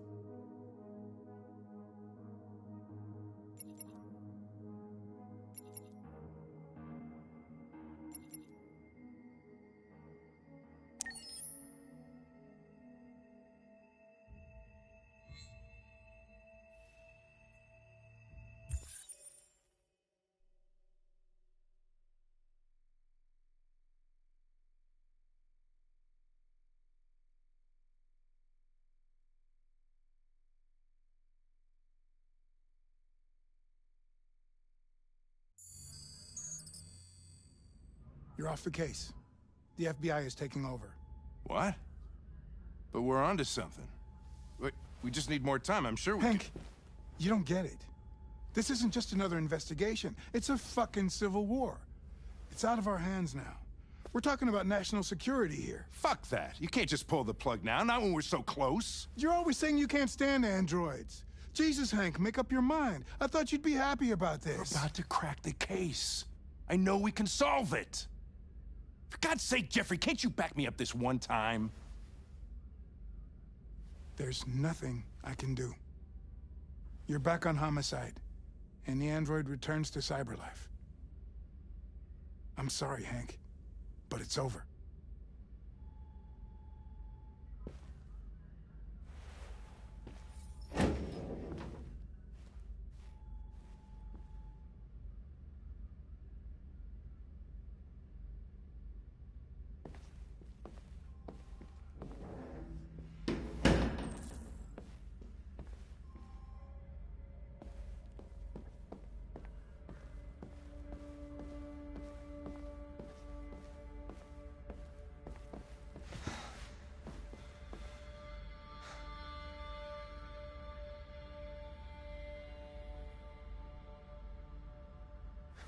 You're off the case. The FBI is taking over. What? But we're onto something. We just need more time, I'm sure we Hank, you don't get it. This isn't just another investigation. It's a fucking civil war. It's out of our hands now. We're talking about national security here. Fuck that. You can't just pull the plug now, not when we're so close. You're always saying you can't stand androids. Jesus, Hank, make up your mind. I thought you'd be happy about this. We're about to crack the case. I know we can solve it. For God's sake, Jeffrey, can't you back me up this one time? There's nothing I can do. You're back on homicide, and the android returns to CyberLife. I'm sorry, Hank, but it's over.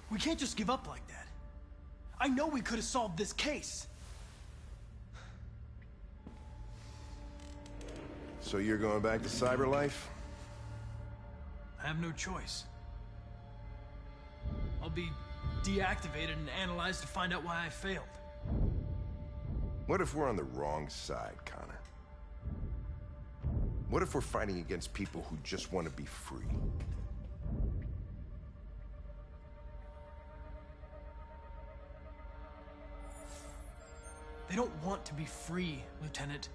We can't just give up like that. I know we could have solved this case. So you're going back to CyberLife? I have no choice. I'll be deactivated and analyzed to find out why I failed. What if we're on the wrong side, Connor? What if we're fighting against people who just want to be free? They don't want to be free, Lieutenant.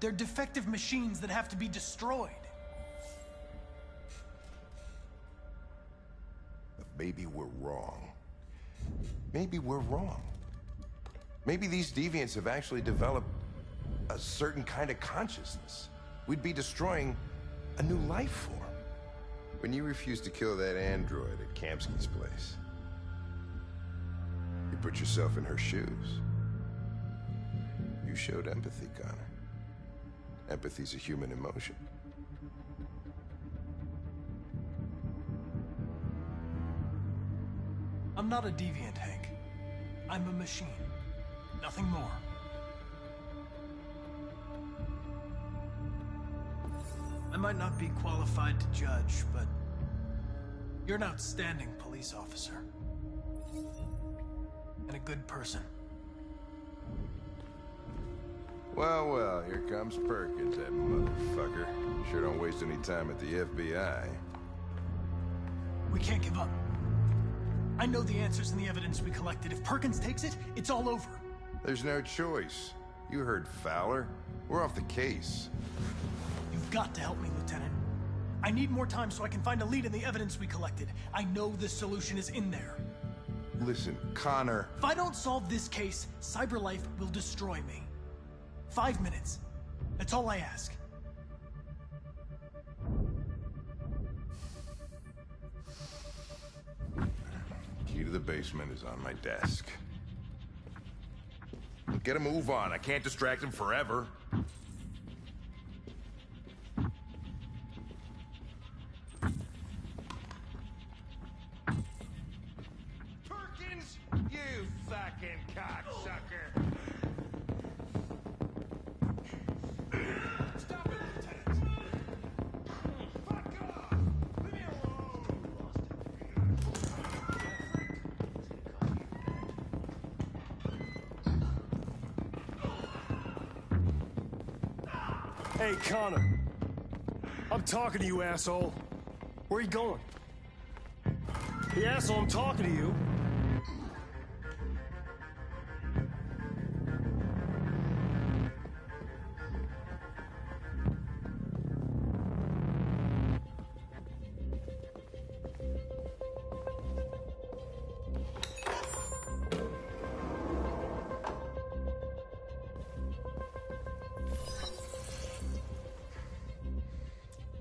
They're defective machines that have to be destroyed. But maybe we're wrong. Maybe we're wrong. Maybe these deviants have actually developed a certain kind of consciousness. We'd be destroying a new life form. When you refused to kill that android at Kamsky's place, you put yourself in her shoes. You showed empathy, Connor. Empathy's a human emotion. I'm not a deviant, Hank. I'm a machine. Nothing more. I might not be qualified to judge, but you're an outstanding police officer. And a good person. Well, well, here comes Perkins, that motherfucker. Sure don't waste any time at the FBI. We can't give up. I know the answers and the evidence we collected. If Perkins takes it, it's all over. There's no choice. You heard Fowler. We're off the case. You've got to help me, Lieutenant. I need more time so I can find a lead in the evidence we collected. I know the solution is in there. Listen, Connor. If I don't solve this case, CyberLife will destroy me. 5 minutes. That's all I ask. Key to the basement is on my desk. Get a move on. I can't distract him forever. Perkins, you fucking cocksucker! Stop it, Lieutenant! Fuck off! Leave me Hey, Connor. I'm talking to you, asshole. Where are you going? Hey, asshole, I'm talking to you.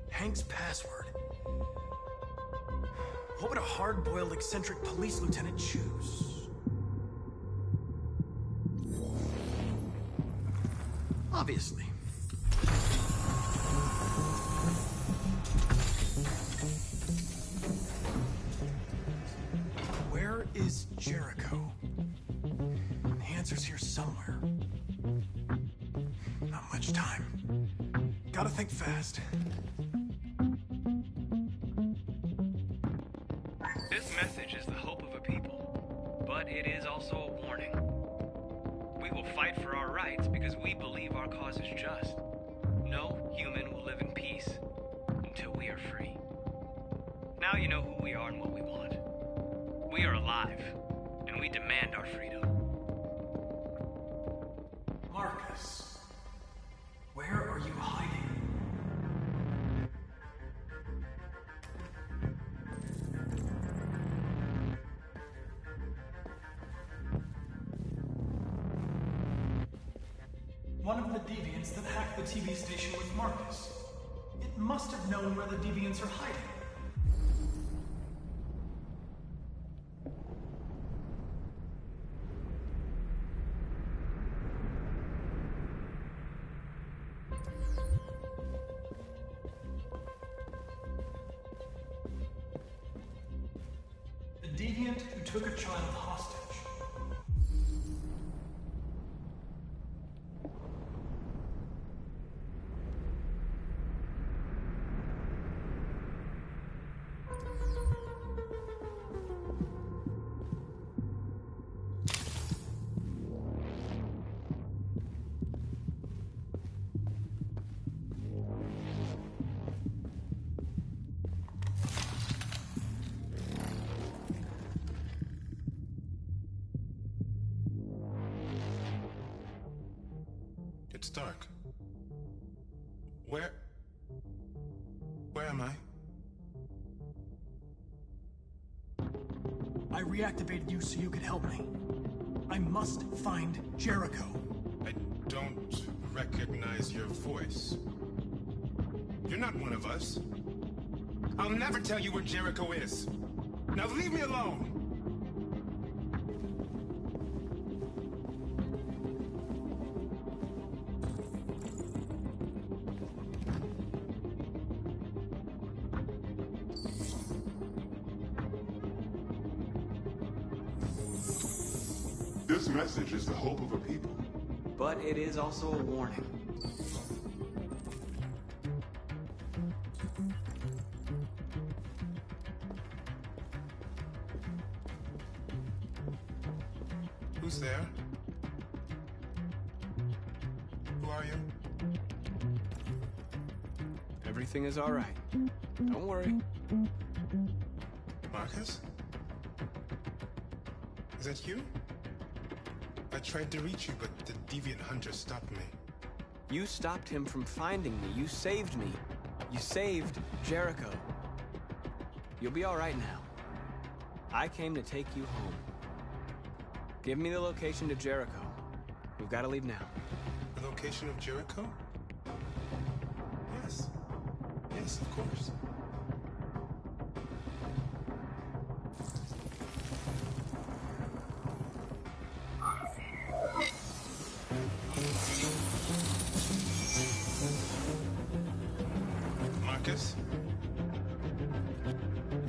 Hank's password. What would a hard-boiled, eccentric police lieutenant choose? Obviously. Where is Jericho? The answer's here somewhere. Not much time. Gotta think fast. This message is the hope of a people, but it is also a warning. We will fight for our rights because we believe our cause is just. No human will live in peace until we are free. Now you know who we are and what we want. We are alive, and we demand our freedom. Marcus, where are you hiding? One of the deviants that hacked the TV station was Marcus. It must have known where the deviants are hiding. The deviant who took a child hostage. It's dark. Where am I? I reactivated you so you could help me. I must find Jericho. I don't recognize your voice. You're not one of us. I'll never tell you where Jericho is. Now leave me alone! This message is the hope of a people. But it is also a warning. Who's there? Who are you? Everything is all right. Don't worry. Marcus? Is that you? I tried to reach you, but the deviant hunter stopped me. You stopped him from finding me. You saved me. You saved Jericho. You'll be all right now. I came to take you home. Give me the location to Jericho. We've got to leave now. The location of Jericho? Yes. Yes, of course. Marcus?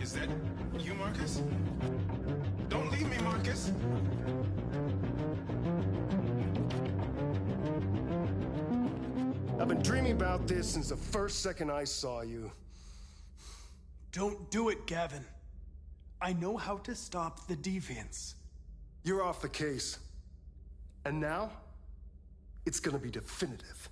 Is that you, Marcus? Don't leave me, Marcus! I've been dreaming about this since the first second I saw you. Don't do it, Gavin. I know how to stop the deviants. You're off the case. And now, it's gonna be definitive.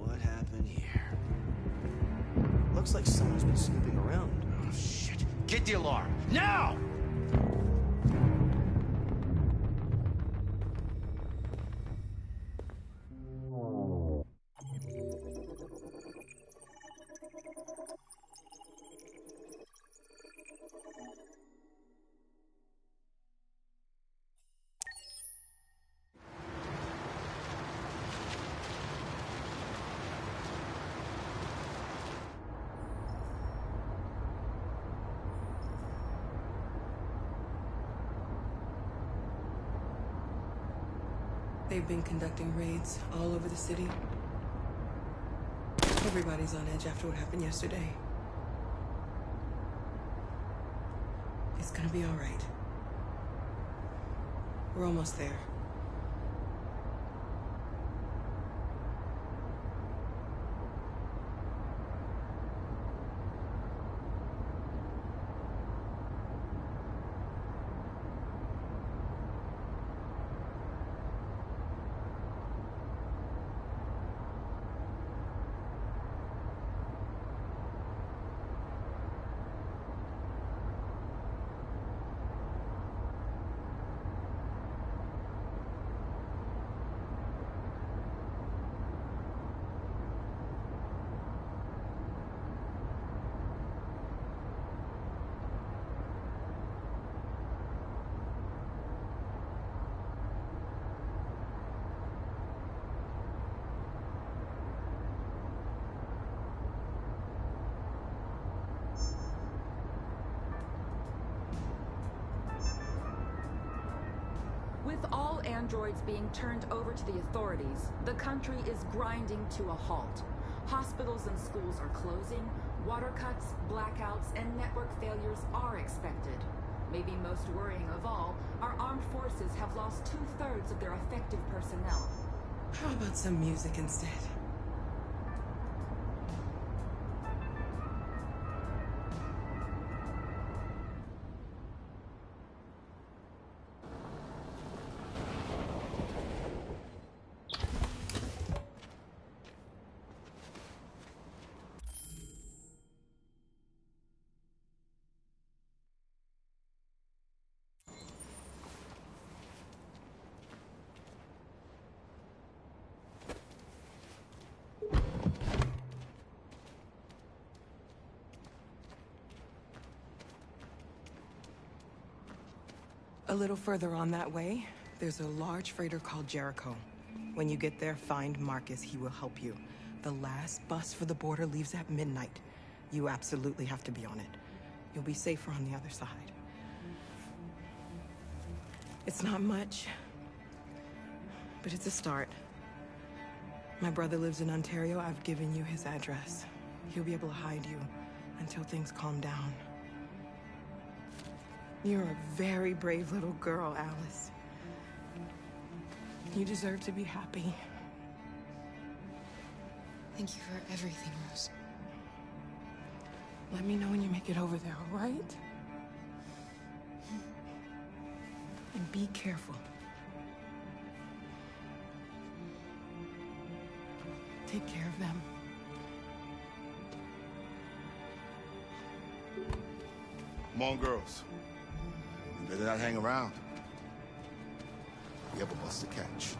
What happened here? Looks like someone's been snooping around. Oh, shit. Get the alarm. Now! They've been conducting raids all over the city. Everybody's on edge after what happened yesterday. It's gonna be all right. We're almost there. With all androids being turned over to the authorities, the country is grinding to a halt. Hospitals and schools are closing, water cuts, blackouts, and network failures are expected. Maybe most worrying of all, our armed forces have lost 2/3 of their effective personnel. How about some music instead? A little further on that way, there's a large freighter called Jericho. When you get there, find Marcus. He will help you. The last bus for the border leaves at midnight. You absolutely have to be on it. You'll be safer on the other side. It's not much, but it's a start. My brother lives in Ontario. I've given you his address. He'll be able to hide you until things calm down. You're a very brave little girl, Alice. You deserve to be happy. Thank you for everything, Rose. Let me know when you make it over there, all right? And be careful. Take care of them. Come on, girls. You better not hang around. We have a bus to catch.